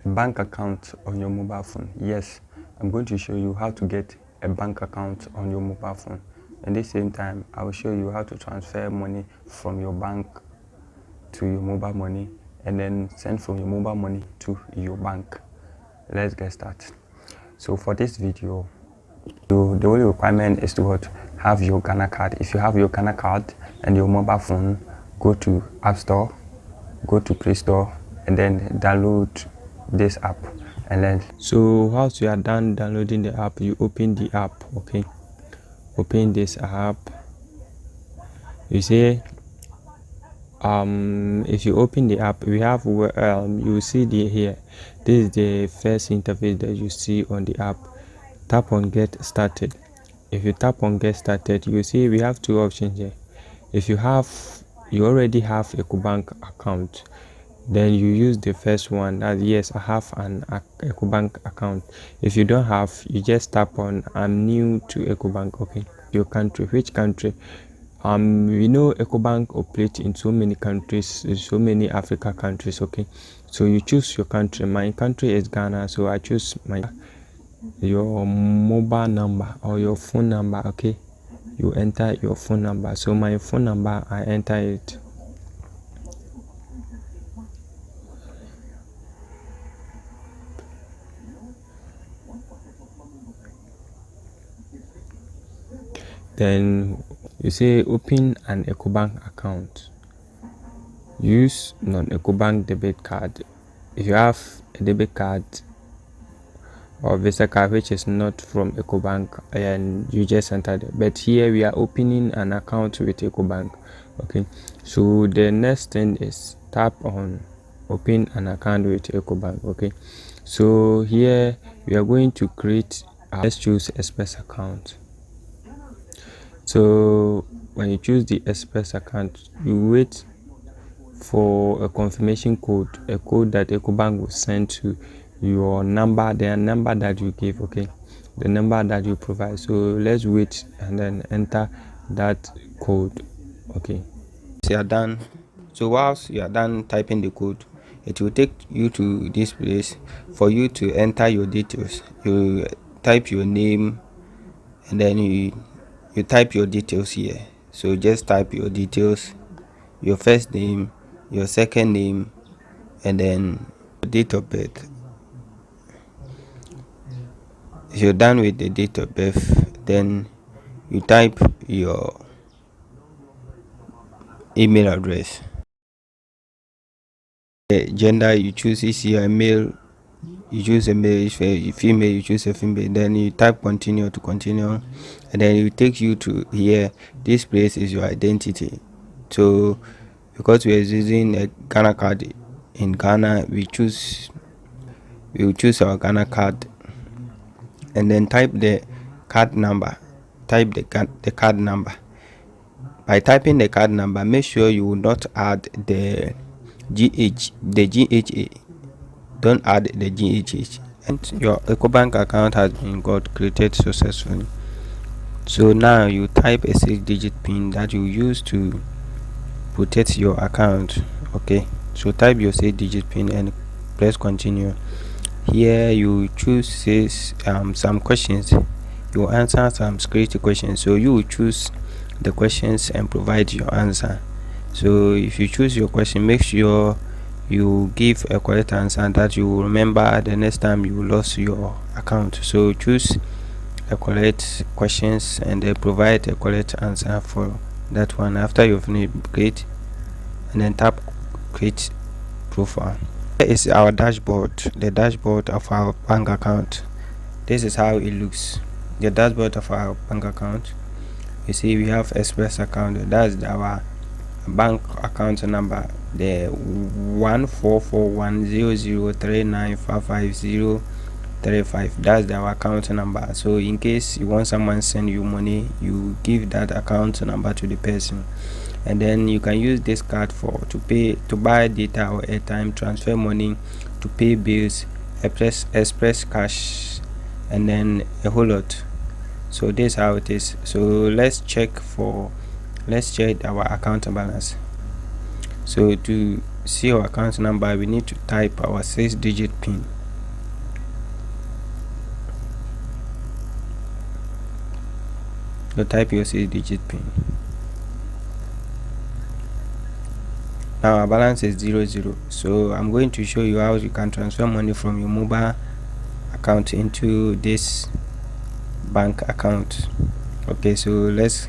a bank account on your mobile phone. Yes, I'm going to show you how to get a bank account on your mobile phone. At the same time, I will show you how to transfer money from your bank to your mobile money and then send from your mobile money to your bank. Let's get started. So for this video, the only requirement is to what? Have your Ghana card. If you have your Ghana card and your mobile phone, go to App Store, go to Play Store, and then download this app. And then so once you are done downloading the app, you open the app. Okay, open this app. You see, if you open the app, we have you see the here. This is the first interface that you see on the app. Tap on Get Started. If you tap on Get Started, you see we have two options here. If you already have Ecobank account, then you use the first one. That yes, I have an Ecobank account. If you don't have, you just tap on I'm new to Ecobank. Okay, your country, which country? We know Ecobank operates in so many countries, so many Africa countries. Okay, so you choose your country. My country is Ghana, so I choose your mobile number or your phone number. Okay, you enter your phone number. So my phone number, I enter it. Then you say open an Ecobank account. Use non-Ecobank debit card. If you have a debit card or Visa card which is not from Ecobank, and you just enter it. But here we are opening an account with Ecobank. Okay, so the next thing is tap on open an account with Ecobank. Okay, so here we are going to create let's choose Express account. So when you choose the Express account, you wait for a confirmation code, a code that Ecobank will send to your number, the number that you give. Okay, the number that you provide. So let's wait and then enter that code. Okay, so you are done. So whilst you are done typing the code, it will take you to this place for you to enter your details. You type your name and then you type your details here. So just type your details, your first name, your second name, and then date of birth. If you're done with the date of birth, then you type your email address. The gender you choose is your male, you choose a male. If a female, you choose a female. Then you type continue to continue, and then it takes you to here. This place is your identity. So because we are using a Ghana card in Ghana, we will choose our Ghana card and then type the card number. Type the card number. By typing the card number, make sure you will not add the GHA. Don't add the GHH. And your Ecobank account has been got created successfully. So now you type a 6-digit PIN that you use to protect your account. Okay, so type your 6-digit PIN and press continue. Here you choose some questions. You answer some security questions, so you will choose the questions and provide your answer. So if you choose your question, make sure you give a correct answer that you will remember the next time you lost your account. So choose a correct questions and provide a correct answer for that one. After you've create, and then tap create profile. Here is our dashboard, the dashboard of our bank account. This is how it looks, the dashboard of our bank account. You see we have Express account, that's our bank account number, the 1441003955035. that's our account number. So in case you want someone send you money, you give that account number to the person, and then you can use this card to buy data or airtime, transfer money, to pay bills, express cash, and then a whole lot. So this is how it is. So let's check our account balance. So to see your account number, we need to type our 6-digit pin. You type your 6-digit pin. Now our balance is 00, so I'm going to show you how you can transfer money from your mobile account into this bank account. Okay, so let's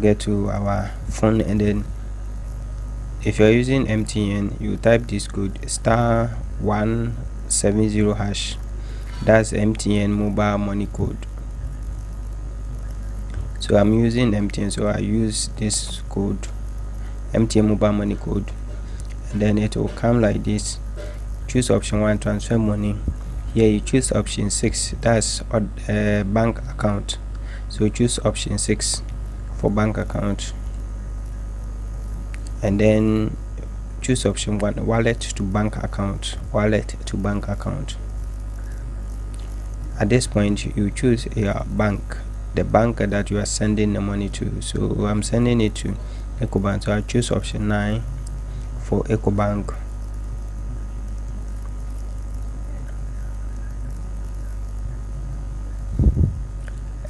get to our phone, and then if you're using MTN, you type this code *170#. That's MTN mobile money code. So I'm using MTN, so I use this code, MTN mobile money code, and then it will come like this. Choose option 1, transfer money. Here you choose option 6, that's bank account. So choose option 6 for bank account, and then choose option 1, wallet to bank account. At this point, you choose your bank, the bank that you are sending the money to. So I'm sending it to Ecobank, so I choose option 9 for Ecobank.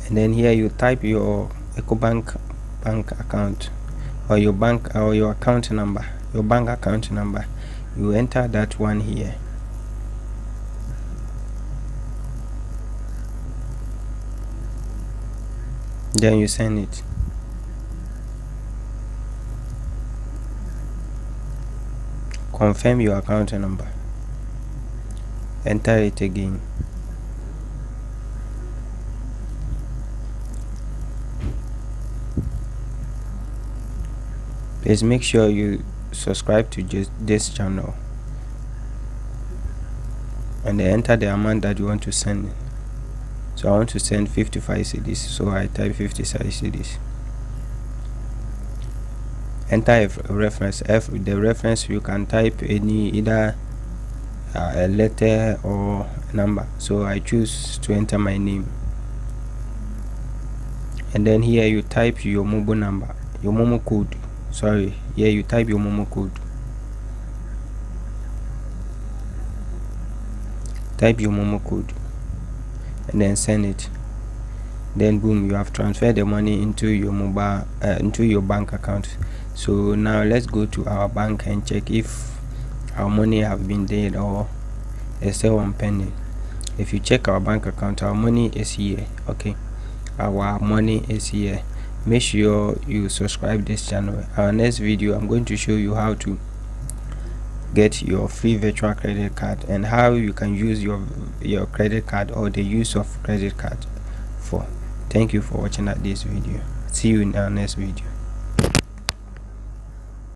And then here you type your Ecobank bank account, or your bank, or your account number, your bank account number. You enter that one here. Then you send it. Confirm your account number. Enter it again. Please make sure you subscribe to this channel, and then enter the amount that you want to send. So I want to send 55 cedis, so I type 55 cedis. Enter a reference. The reference, you can type any, either a letter or a number. So I choose to enter my name, and then here you type your mobile number, your Momo code. Here you type your Momo code. Type your Momo code and then send it. Then boom, you have transferred the money into your mobile, into your bank account. So now let's go to our bank and check if our money have been dead or is still on pending. If you check our bank account, our money is here. Okay, our money is here. Make sure you subscribe this channel. Our next video, I'm going to show you how to get your free virtual credit card and how you can use your credit card, or the use of credit card for. Thank you for watching this video. See you in our next video.